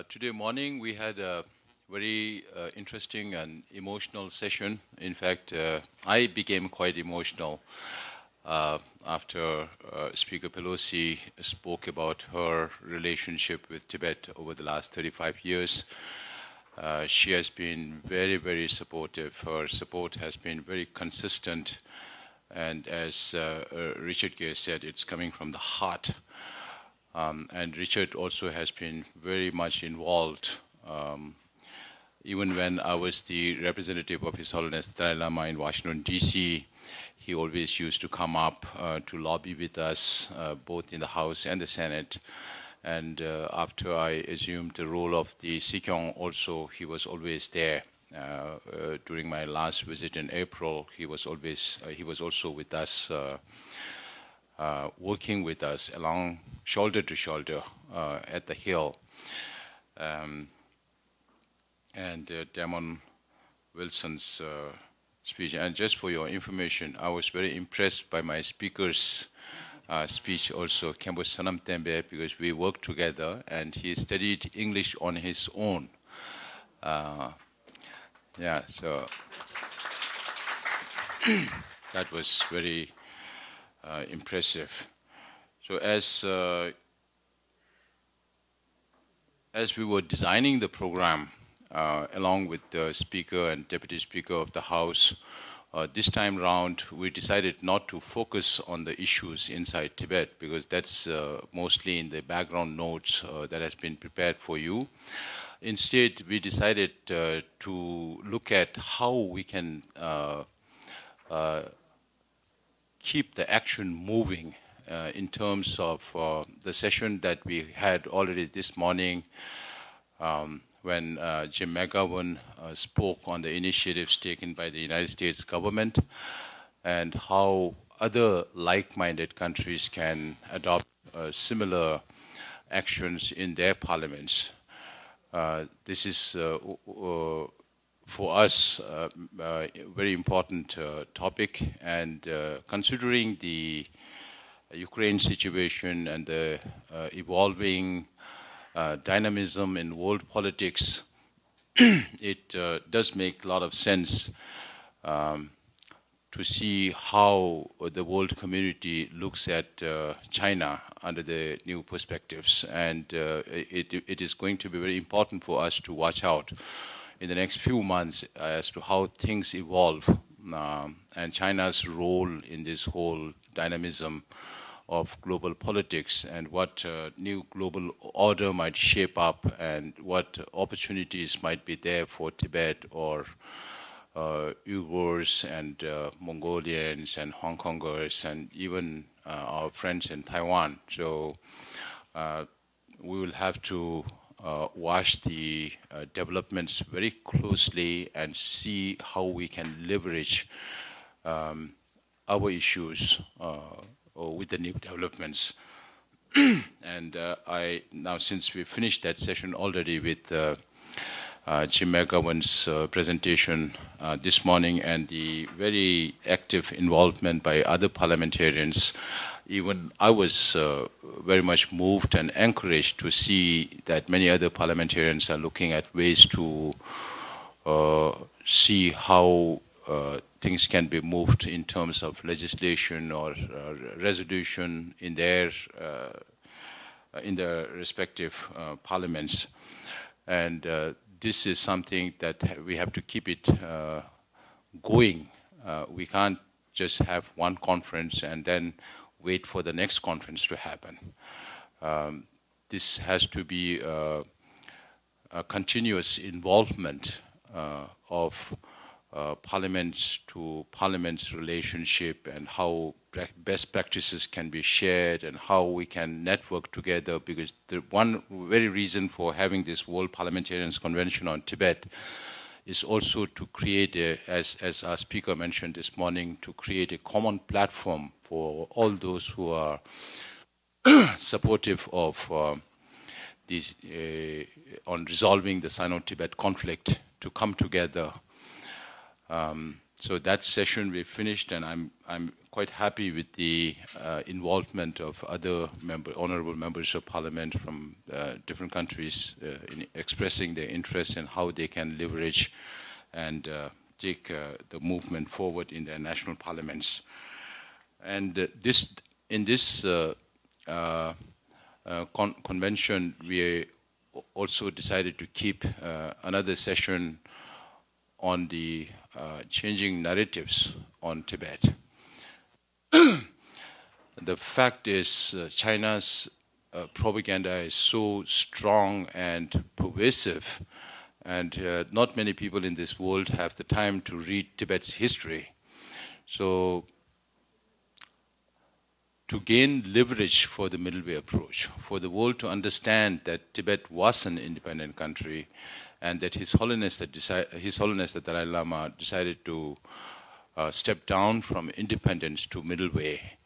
Today morning we had a very interesting and emotional session. In fact, I became quite emotional after Speaker Pelosi spoke about her relationship with Tibet over the last 35 years. She has been very, very supportive. Her support has been very consistent. And as Richard Gay said, it's coming from the heart. And Richard also has been very much involved. Even when I was the representative of His Holiness Dalai Lama in Washington, D.C., he always used to come up to lobby with us, both in the House and the Senate. And after I assumed the role of the Sikyong also, he was always there. During my last visit in April, he was also with us, working with us along shoulder to shoulder at the Hill. Damon Wilson's speech. And just for your information, I was very impressed by my speaker's speech also, Khenpo Sanam Tembe, because we worked together and he studied English on his own. Yeah, so that was very impressive. So as we were designing the program, along with the Speaker and Deputy Speaker of the House, this time round we decided not to focus on the issues inside Tibet, because that's mostly in the background notes that has been prepared for you. Instead, we decided to look at how we can keep the action moving in terms of the session that we had already this morning when Jim McGovern spoke on the initiatives taken by the United States government and how other like-minded countries can adopt similar actions in their parliaments. This is, for us, a very important topic, and considering the Ukraine situation and the evolving dynamism in world politics, it does make a lot of sense to see how the world community looks at China under the new perspectives. And it is going to be very important for us to watch out in the next few months as to how things evolve and China's role in this whole dynamism of global politics and what new global order might shape up and what opportunities might be there for Tibet or Uyghurs and Mongolians and Hong Kongers and even our friends in Taiwan. So we will have to watch the developments very closely and see how we can leverage our issues with the new developments. And now, since we finished that session already with Jim McGovern's presentation this morning and the very active involvement by other parliamentarians, even I was very much moved and encouraged to see that many other parliamentarians are looking at ways to see how things can be moved in terms of legislation or resolution in their respective parliaments. And this is something that we have to keep it going. We can't just have one conference and then wait for the next conference to happen. This has to be a continuous involvement of parliaments to parliaments relationship and how best practices can be shared and how we can network together, because the one very reason for having this World Parliamentarians Convention on Tibet is also to create as our speaker mentioned this morning, to create a common platform for all those who are supportive of these on resolving the Sino-Tibet conflict to come together. So that session we finished, and I'm quite happy with the involvement of other honorable members of parliament from different countries in expressing their interest in how they can leverage and take the movement forward in their national parliaments. And in this convention, we also decided to keep another session on the changing narratives on Tibet. The fact is, China's propaganda is so strong and pervasive, and not many people in this world have the time to read Tibet's history. So, to gain leverage for the middle way approach, for the world to understand that Tibet was an independent country, and that His Holiness the Dalai Lama decided to step down from independence to middle way.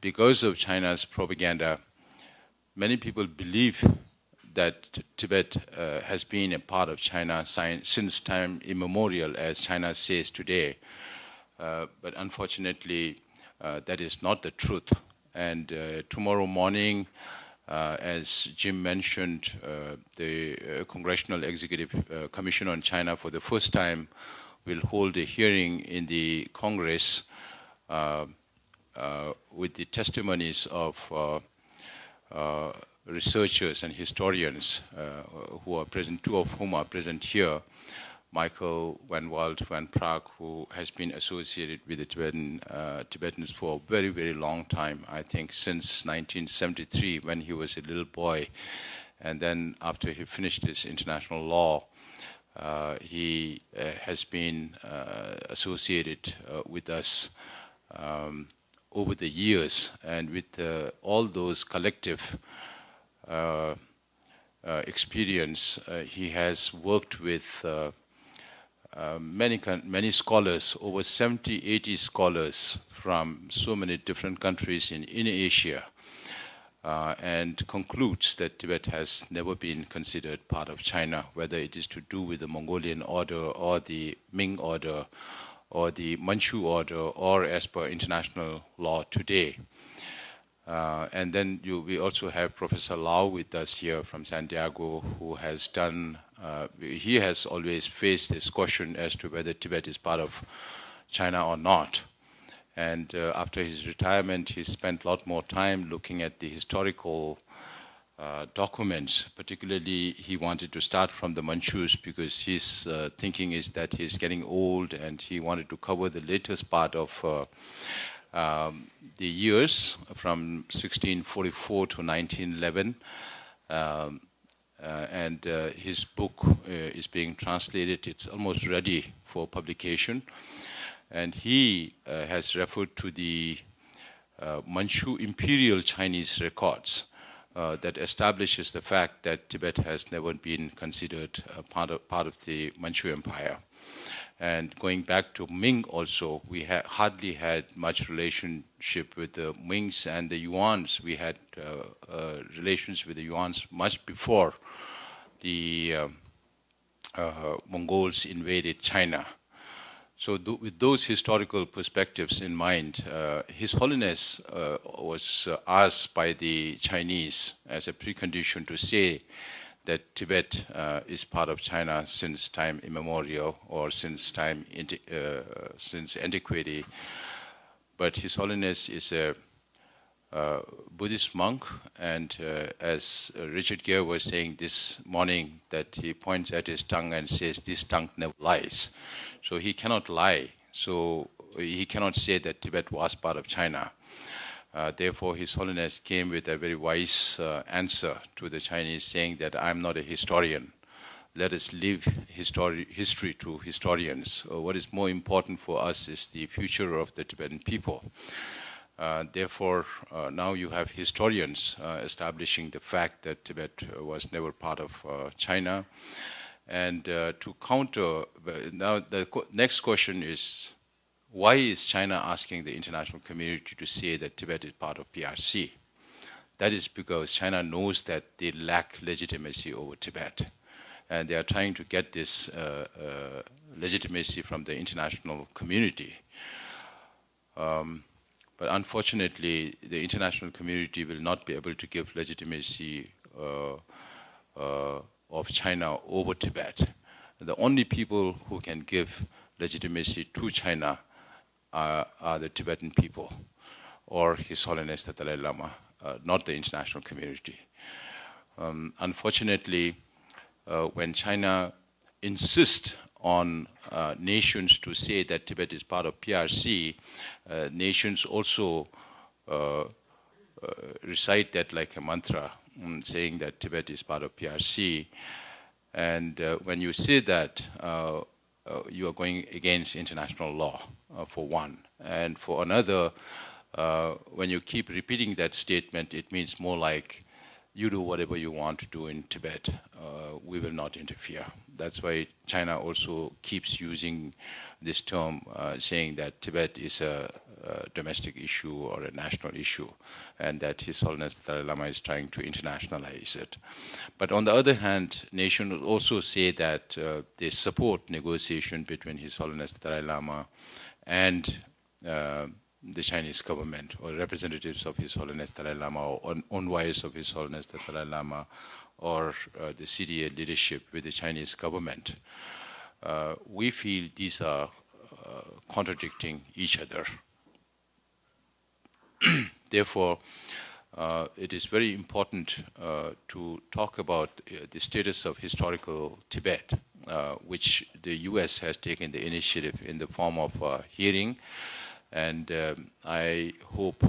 Because of China's propaganda, many people believe that Tibet has been a part of China since time immemorial, as China says today. But unfortunately, that is not the truth. And tomorrow morning, as Jim mentioned, the Congressional Executive Commission on China for the first time will hold a hearing in the Congress with the testimonies of researchers and historians who are present, two of whom are present here. Michael van Walt van Praag, who has been associated with the Tibetans for a very, very long time, I think since 1973 when he was a little boy. And then after he finished his international law, he has been associated with us over the years. And with all those collective experience, he has worked with many scholars, over 70, 80 scholars from so many different countries in Asia, and concludes that Tibet has never been considered part of China, whether it is to do with the Mongolian order or the Ming order or the Manchu order or as per international law today. And then we also have Professor Lau with us here from San Diego, who has done, he has always faced this question as to whether Tibet is part of China or not. And after his retirement, he spent a lot more time looking at the historical documents. Particularly, he wanted to start from the Manchus because his thinking is that he's getting old, and he wanted to cover the latest part of the years from 1644 to 1911. And his book is being translated. It's almost ready for publication. And he has referred to the Manchu imperial Chinese records that establishes the fact that Tibet has never been considered part of the Manchu Empire. And going back to Ming also, we hardly had much relationship with the Mings and the Yuans. We had relations with the Yuans much before the Mongols invaded China. So with those historical perspectives in mind, His Holiness was asked by the Chinese as a precondition to say that Tibet is part of China since time immemorial, or since antiquity. But His Holiness is a Buddhist monk, and as Richard Gere was saying this morning, that he points at his tongue and says, "This tongue never lies." So he cannot lie. So he cannot say that Tibet was part of China. Therefore, His Holiness came with a very wise answer to the Chinese, saying that I'm not a historian. Let us leave history to historians. What is more important for us is the future of the Tibetan people. Therefore, now you have historians establishing the fact that Tibet was never part of China. And to counter, now the next question is, why is China asking the international community to say that Tibet is part of PRC? That is because China knows that they lack legitimacy over Tibet. and they are trying to get this legitimacy from the international community. But unfortunately, the international community will not be able to give legitimacy of China over Tibet. The only people who can give legitimacy to China are the Tibetan people, or His Holiness the Dalai Lama, not the international community. Unfortunately, when China insists on nations to say that Tibet is part of PRC, nations also recite that like a mantra, saying that Tibet is part of PRC. And when you say that, you are going against international law, for one. And for another, when you keep repeating that statement, it means more like, you do whatever you want to do in Tibet, we will not interfere. That's why China also keeps using this term, saying that Tibet is a domestic issue or a national issue, and that His Holiness the Dalai Lama is trying to internationalize it. But on the other hand, nations will also say that they support negotiation between His Holiness the Dalai Lama and the Chinese government, or representatives of His Holiness Dalai Lama, or envoys of His Holiness the Dalai Lama, or the CDA leadership with the Chinese government. We feel these are contradicting each other. Therefore, it is very important to talk about the status of historical Tibet, which the US has taken the initiative in the form of a hearing. And I hope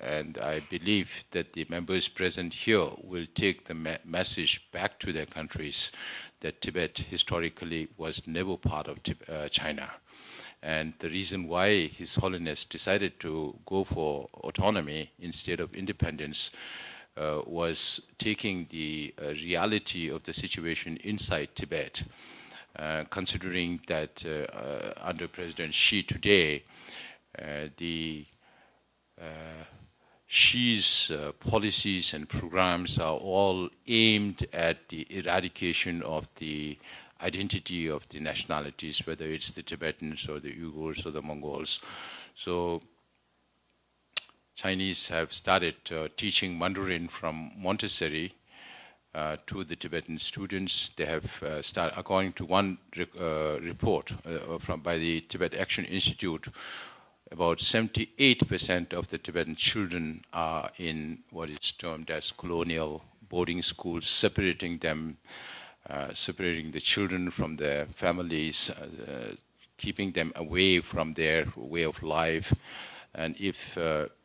and I believe that the members present here will take the message back to their countries that Tibet historically was never part of China. And the reason why His Holiness decided to go for autonomy instead of independence was taking the reality of the situation inside Tibet, considering that under President Xi today, Xi's policies and programs are all aimed at the eradication of the identity of the nationalities, whether it's the Tibetans or the Uyghurs or the Mongols. So Chinese have started teaching Mandarin from Montessori to the Tibetan students. They have started, according to one report by the Tibet Action Institute, about 78% of the Tibetan children are in what is termed as colonial boarding schools, separating them, separating the children from their families, keeping them away from their way of life. And if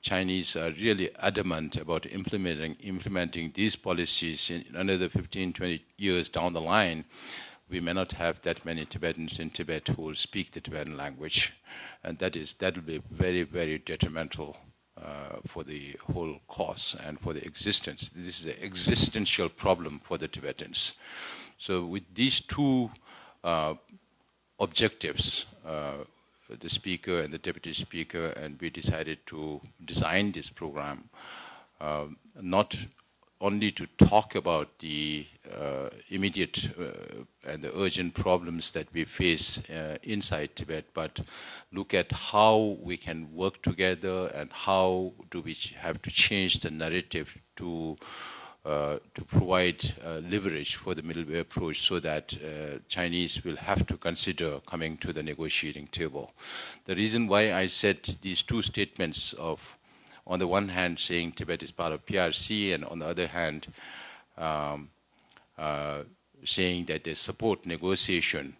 Chinese are really adamant about implementing these policies in another 15, 20 years down the line, we may not have that many Tibetans in Tibet who will speak the Tibetan language. And that will be very, very detrimental for the whole cause and for the existence. This is an existential problem for the Tibetans. So with these two objectives, the speaker and the deputy speaker, and we decided to design this program, not only to talk about the immediate and the urgent problems that we face inside Tibet, but look at how we can work together and how do we have to change the narrative to provide leverage for the middle way approach so that Chinese will have to consider coming to the negotiating table. The reason why I said these two statements of, on the one hand, saying Tibet is part of PRC, and on the other hand, saying that they support negotiation,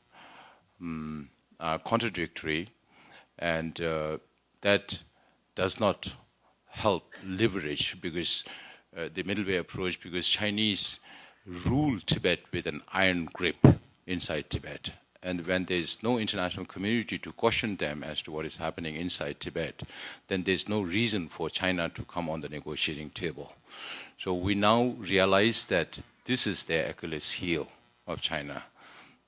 are contradictory, and that does not help leverage because the middle way approach, because Chinese rule Tibet with an iron grip inside Tibet. And when there's no international community to caution them as to what is happening inside Tibet, then there's no reason for China to come on the negotiating table. So we now realize that this is the Achilles heel of China.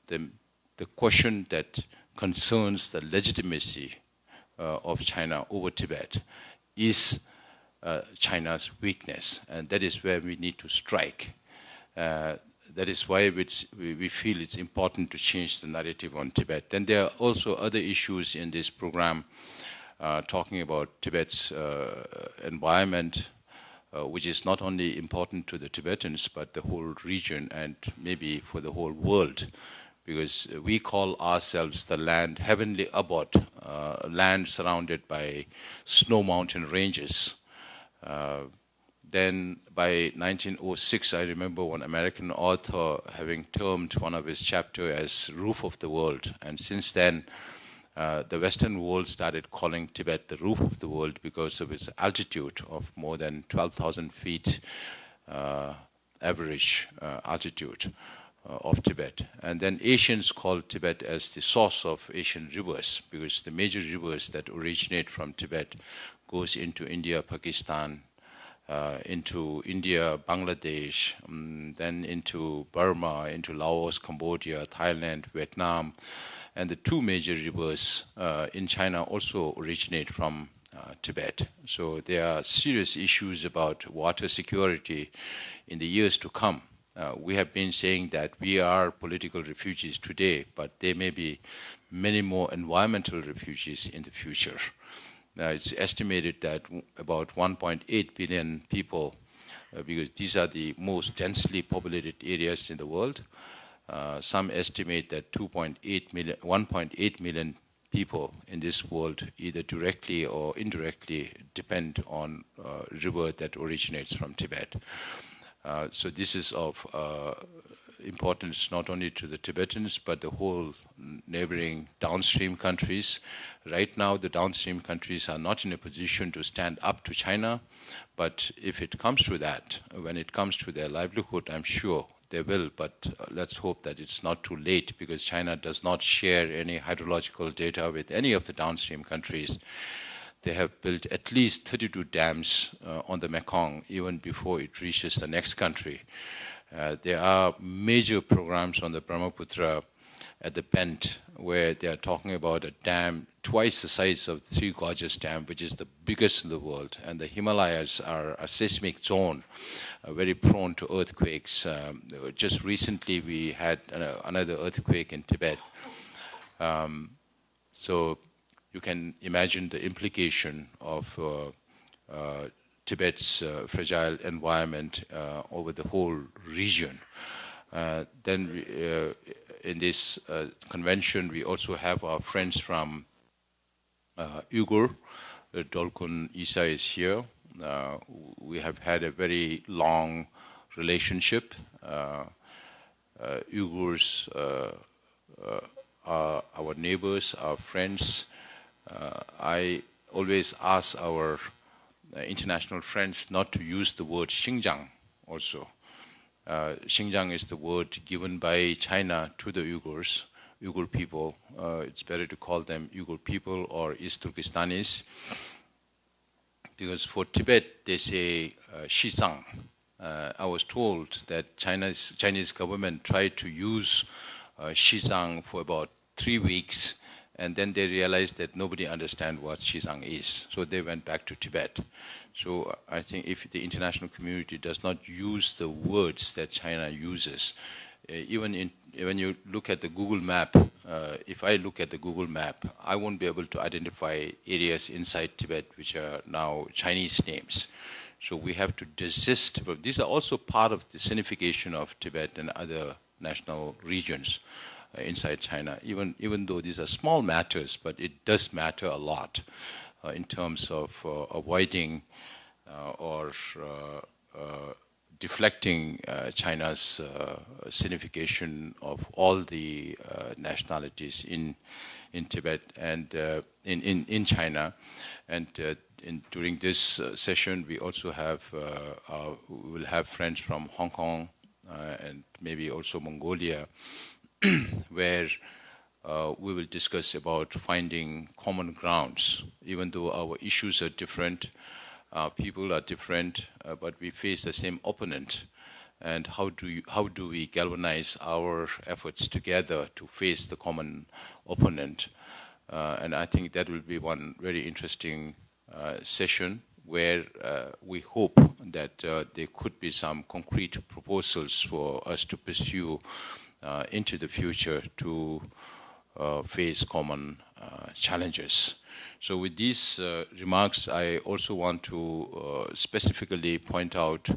The question that concerns the legitimacy of China over Tibet is China's weakness, and that is where we need to strike. The that is why we feel it's important to change the narrative on Tibet. Then there are also other issues in this program talking about Tibet's environment, which is not only important to the Tibetans, but the whole region and maybe for the whole world. Because we call ourselves the land, heavenly abode, land surrounded by snow mountain ranges. Then by 1906, I remember one American author having termed one of his chapters as roof of the world. And since then, the Western world started calling Tibet the roof of the world because of its altitude of more than 12,000 feet average altitude of Tibet. And then Asians call Tibet as the source of Asian rivers, because the major rivers that originate from Tibet goes into India, Pakistan, into India, Bangladesh, then into Burma, into Laos, Cambodia, Thailand, Vietnam. And the two major rivers in China also originate from Tibet. So there are serious issues about water security in the years to come. We have been saying that we are political refugees today, but there may be many more environmental refugees in the future. It's estimated that about 1.8 billion people, because these are the most densely populated areas in the world, some estimate that 1.8 million people in this world either directly or indirectly depend on a river that originates from Tibet. So this is of importance not only to the Tibetans, but the whole neighboring downstream countries. Right now, the downstream countries are not in a position to stand up to China, but if it comes to that, when it comes to their livelihood, I'm sure they will, but let's hope that it's not too late, because China does not share any hydrological data with any of the downstream countries. They have built at least 32 dams on the Mekong even before it reaches the next country. There are major programs on the Brahmaputra at the Pent, where they are talking about a dam twice the size of the Three Gorges Dam, which is the biggest in the world. And the Himalayas are a seismic zone, very prone to earthquakes. Just recently we had another earthquake in Tibet. So you can imagine the implication of Tibet's fragile environment over the whole region. Then in this convention, we also have our friends from Uyghur. Dolkun Isa is here. We have had a very long relationship. Uyghurs are our neighbors, our friends. I always ask our international friends not to use the word Xinjiang also. Xinjiang is the word given by China to the Uyghurs, Uyghur people. It's better to call them Uyghur people or East Turkestanis, because for Tibet they say Xizang. I was told that Chinese government tried to use Xizang for about 3 weeks, and then they realized that nobody understands what Xizang is. So they went back to Tibet. So I think if the international community does not use the words that China uses, even when you look at the Google map, if I look at the Google map, I won't be able to identify areas inside Tibet which are now Chinese names. So we have to desist. But these are also part of the signification of Tibet and other national regions inside China, even though these are small matters, but it does matter a lot in terms of avoiding or deflecting China's signification of all the nationalities in Tibet and in China. And during this session, we also have we will have friends from Hong Kong and maybe also Mongolia, where we will discuss about finding common grounds. Even though our issues are different, people are different, but we face the same opponent. And how do we galvanize our efforts together to face the common opponent? And I think that will be one very interesting session where we hope that there could be some concrete proposals for us to pursue into the future to face common challenges. So with these remarks, I also want to specifically point out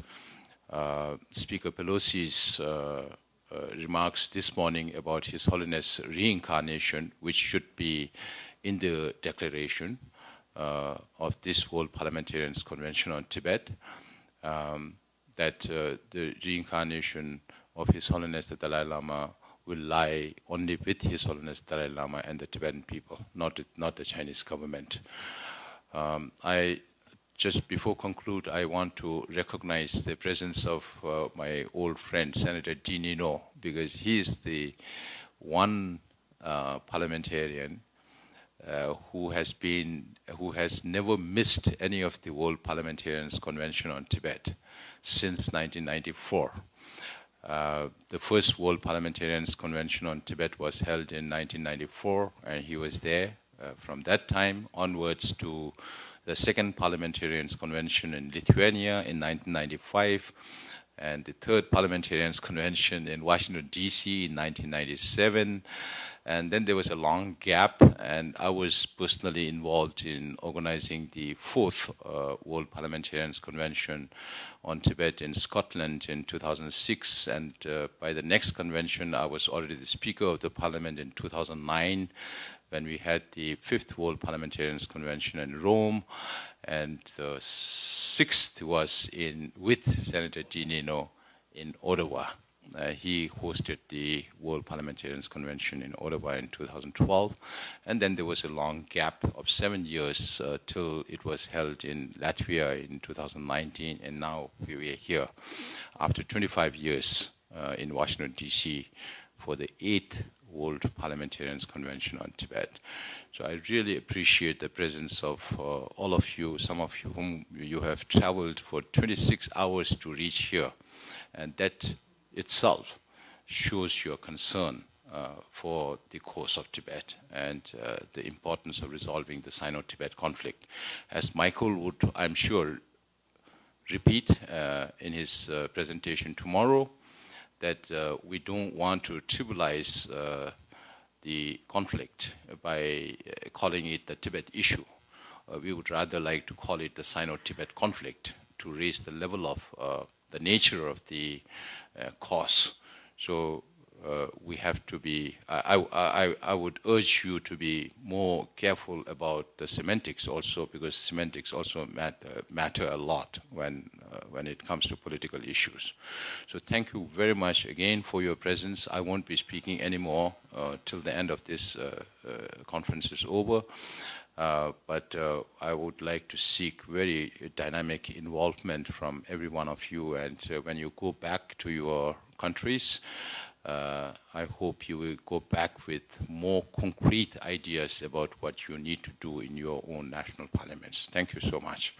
Speaker Pelosi's remarks this morning about His Holiness reincarnation, which should be in the declaration of this World Parliamentarians Convention on Tibet, that the reincarnation of His Holiness the Dalai Lama will lie only with His Holiness Dalai Lama and the Tibetan people, not the Chinese government. Just before conclude, I want to recognize the presence of my old friend, Senator Dini No, because he is the one parliamentarian who has never missed any of the World Parliamentarians Convention on Tibet since 1994. The first World Parliamentarians Convention on Tibet was held in 1994, and he was there from that time onwards to the second Parliamentarians Convention in Lithuania in 1995, and the third Parliamentarians Convention in Washington, D.C. in 1997. And then there was a long gap, and I was personally involved in organizing the fourth World Parliamentarians Convention on Tibet in Scotland in 2006. And by the next convention, I was already the Speaker of the Parliament in 2009, when we had the fifth World Parliamentarians Convention in Rome. And the sixth was with Senator Dini No in Ottawa. He hosted the World Parliamentarians Convention in Ottawa in 2012, and then there was a long gap of 7 years till it was held in Latvia in 2019, and now we are here after 25 years in Washington, D.C. for the 8th World Parliamentarians Convention on Tibet. So I really appreciate the presence of all of you, some of you whom you have traveled for 26 hours to reach here, and that itself shows your concern for the cause of Tibet and the importance of resolving the Sino-Tibet conflict. As Michael would, I'm sure, repeat in his presentation tomorrow, that we don't want to trivialize the conflict by calling it the Tibet issue. We would rather like to call it the Sino-Tibet conflict to raise the level of the nature of the cause. So we have to be, I would urge you to be more careful about the semantics also, because semantics also matter a lot when it comes to political issues. So thank you very much again for your presence. I won't be speaking anymore till the end of this conference is over. But I would like to seek very dynamic involvement from every one of you. And when you go back to your countries, I hope you will go back with more concrete ideas about what you need to do in your own national parliaments. Thank you so much.